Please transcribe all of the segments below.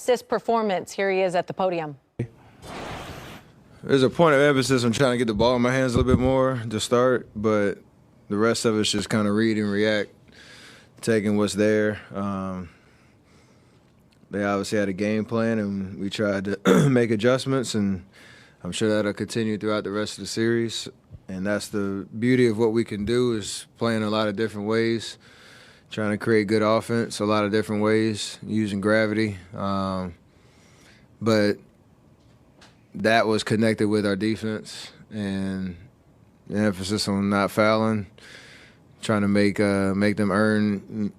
assist performance. Here he is at the podium. There's a point of emphasis on trying to get the ball in my hands a little bit more to start, but the rest of it's just kind of read and react, taking what's there. They obviously had a game plan, and we tried to make adjustments, and I'm sure that'll continue throughout the rest of the series. And that's the beauty of what we can do, is playing a lot of different ways, trying to create good offense a lot of different ways, using gravity. But that was connected with our defense and the emphasis on not fouling, trying to make them earn,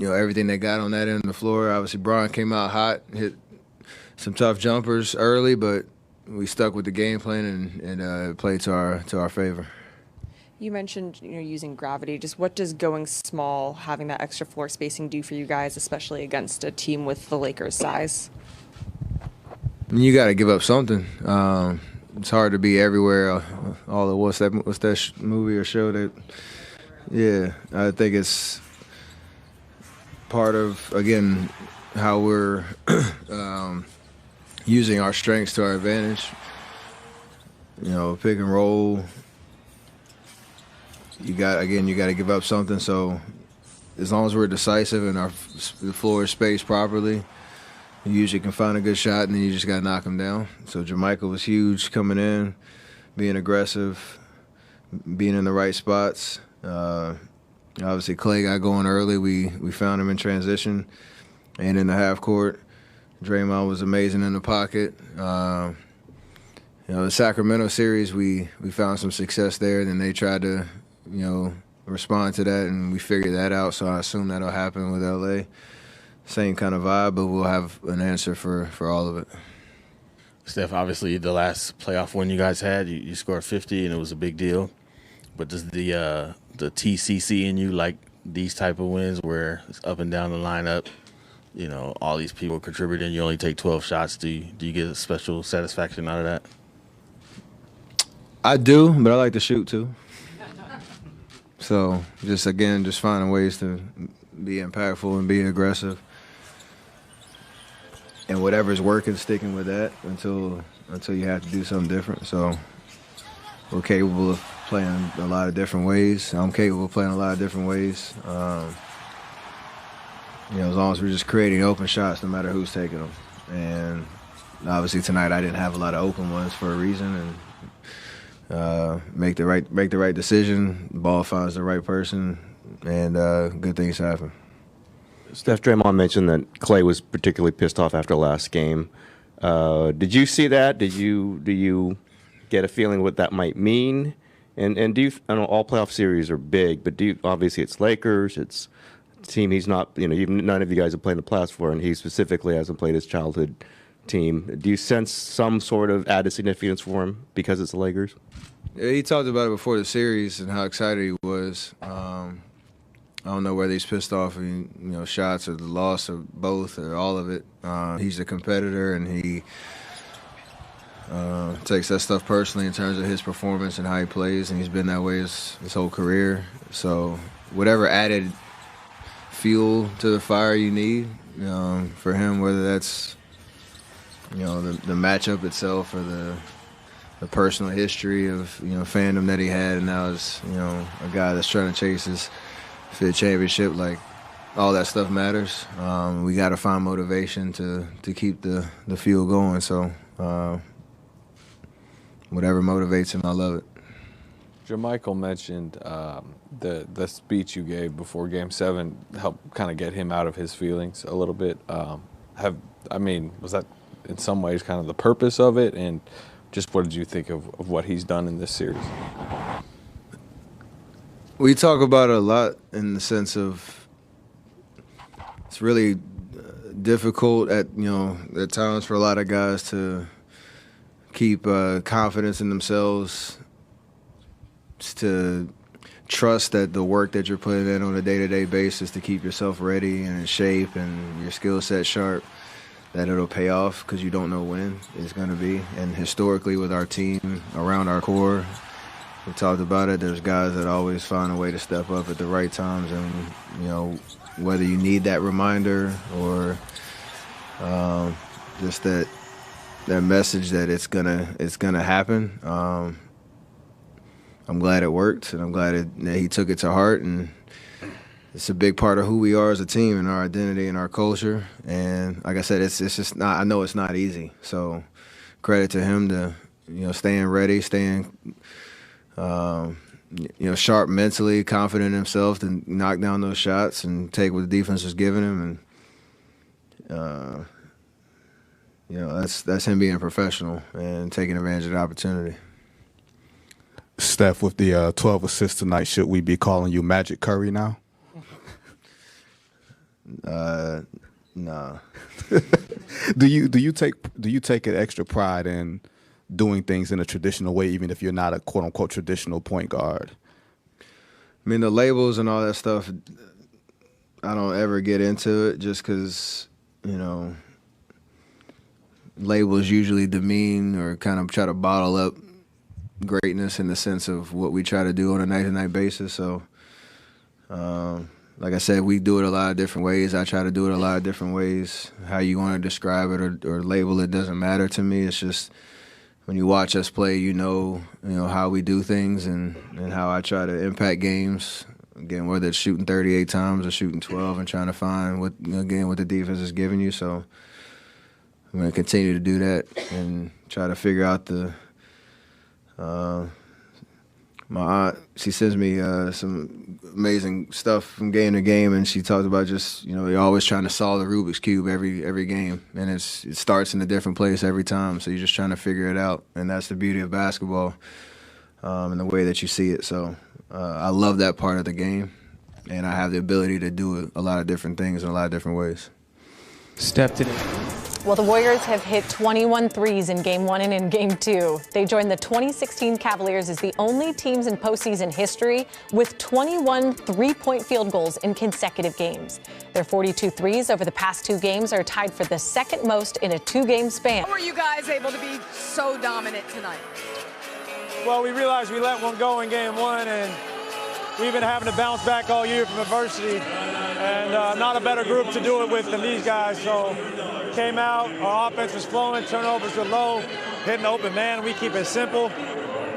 everything they got on that end of the floor. Obviously, Bron came out hot, hit some tough jumpers early, but we stuck with the game plan and played to our favor. You mentioned using gravity. Just what does going small, having that extra floor spacing, do for you guys, especially against a team with the Lakers' size? You got to give up something. It's hard to be everywhere. All the what's that movie or show that? Yeah, I think it's part of, again, how we're using our strengths to our advantage. Pick and roll. You got to give up something. So as long as we're decisive and the floor is spaced properly, you usually can find a good shot, and then you just got to knock them down. So JaMychal was huge coming in, being aggressive, being in the right spots. Obviously, Clay got going early. We found him in transition and in the half court. Draymond was amazing in the pocket. The Sacramento series, we found some success there. Then they tried to, respond to that, and we figured that out. So I assume that'll happen with LA. Same kind of vibe, but we'll have an answer for all of it. Steph, obviously the last playoff win you guys had, you scored 50, and it was a big deal. But does the TCC in you like these type of wins where it's up and down the lineup, all these people contributing, you only take 12 shots? Do you get a special satisfaction out of that? I do, but I like to shoot too. So just finding ways to be impactful and be aggressive. And whatever's working, sticking with that until you have to do something different. So we're capable of playing a lot of different ways. I'm capable of playing a lot of different ways. As long as we're just creating open shots, no matter who's taking them. And obviously tonight I didn't have a lot of open ones for a reason, and make the right decision. The ball finds the right person, and good things happen. Steph, Draymond mentioned that Clay was particularly pissed off after last game. Did you see that? Do you get a feeling what that might mean? And do you? I know all playoff series are big, but obviously it's Lakers. It's a team he's not. None of you guys have played in the playoffs for, and he specifically hasn't played his childhood team. Do you sense some sort of added significance for him because it's the Lakers? Yeah, he talked about it before the series and how excited he was. I don't know whether he's pissed off at shots or the loss or both or all of it. He's a competitor, and he takes that stuff personally in terms of his performance and how he plays, and he's been that way his whole career. So whatever added fuel to the fire you need for him, whether that's the matchup itself or the personal history of fandom that he had, and now is a guy that's trying to chase his fifth championship. Like, all that stuff matters. We got to find motivation to keep the fuel going. So whatever motivates him, I love it. JaMychal mentioned the speech you gave before Game 7 helped kind of get him out of his feelings a little bit. Was that in some ways kind of the purpose of it? And just what did you think of what he's done in this series? We talk about it a lot in the sense of it's really difficult at times for a lot of guys to keep confidence in themselves, to trust that the work that you're putting in on a day-to-day basis to keep yourself ready and in shape and your skill set sharp, that it'll pay off, because you don't know when it's going to be. And historically with our team, around our core, we talked about it, there's guys that always find a way to step up at the right times. And, whether you need that reminder or Just that message that it's gonna happen. I'm glad it worked, and I'm glad that he took it to heart, and it's a big part of who we are as a team and our identity and our culture. And like I said, it's just not. I know it's not easy. So credit to him to staying ready, staying sharp mentally, confident in himself to knock down those shots and take what the defense was giving him. And that's him being professional and taking advantage of the opportunity. Steph, with the 12 assists tonight, should we be calling you Magic Curry now? No. Do you take an extra pride in doing things in a traditional way, even if you're not a quote unquote traditional point guard? I mean, the labels and all that stuff, I don't ever get into it just because, labels usually demean or kind of try to bottle up greatness in the sense of what we try to do on a night-to-night basis. So, like I said, we do it a lot of different ways. I try to do it a lot of different ways. How you want to describe it or label it doesn't matter to me. It's just when you watch us play, you know how we do things and how I try to impact games. Again, whether it's shooting 38 times or shooting 12 and trying to find what the defense is giving you. So I'm going to continue to do that and try to figure out my aunt, she sends me some amazing stuff from game to game, and she talks about just, you're always trying to solve the Rubik's Cube every game, and it starts in a different place every time, so you're just trying to figure it out, and that's the beauty of basketball and the way that you see it. So I love that part of the game, and I have the ability to do a lot of different things in a lot of different ways. Steph today. Well, the Warriors have hit 21 threes in Game 1 and in Game 2. They joined the 2016 Cavaliers as the only teams in postseason history with 21 three-point field goals in consecutive games. Their 42 threes over the past 2 games are tied for the second most in a 2-game span. How were you guys able to be so dominant tonight? Well, we realized we let one go in Game 1, and we've been having to bounce back all year from adversity, and not a better group to do it with than these guys. So came out, our offense was flowing, turnovers were low, hitting open man. We keep it simple.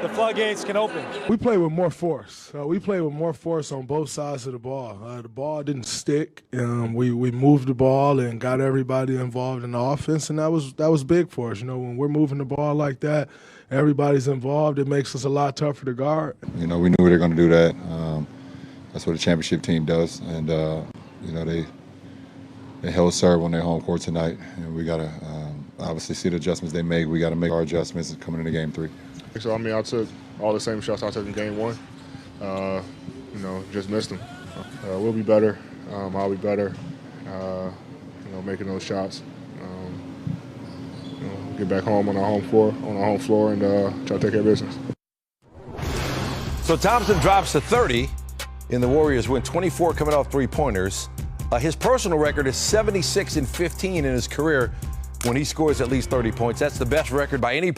The floodgates can open. We play with more force. We play with more force on both sides of the ball. The ball didn't stick. We moved the ball and got everybody involved in the offense, and that was big for us. When we're moving the ball like that, everybody's involved. It makes us a lot tougher to guard. We knew they were going to do that. That's what a championship team does, and they held serve on their home court tonight, and we got to obviously see the adjustments they make. We got to make our adjustments coming into Game 3. So, I took all the same shots I took in Game 1. Just missed them. We'll be better. I'll be better, making those shots. Get back home on our home floor, and try to take care of business. So Thompson drops to 30, and the Warriors win 24 coming off three-pointers. His personal record is 76-15 in his career when he scores at least 30 points. That's the best record by any player.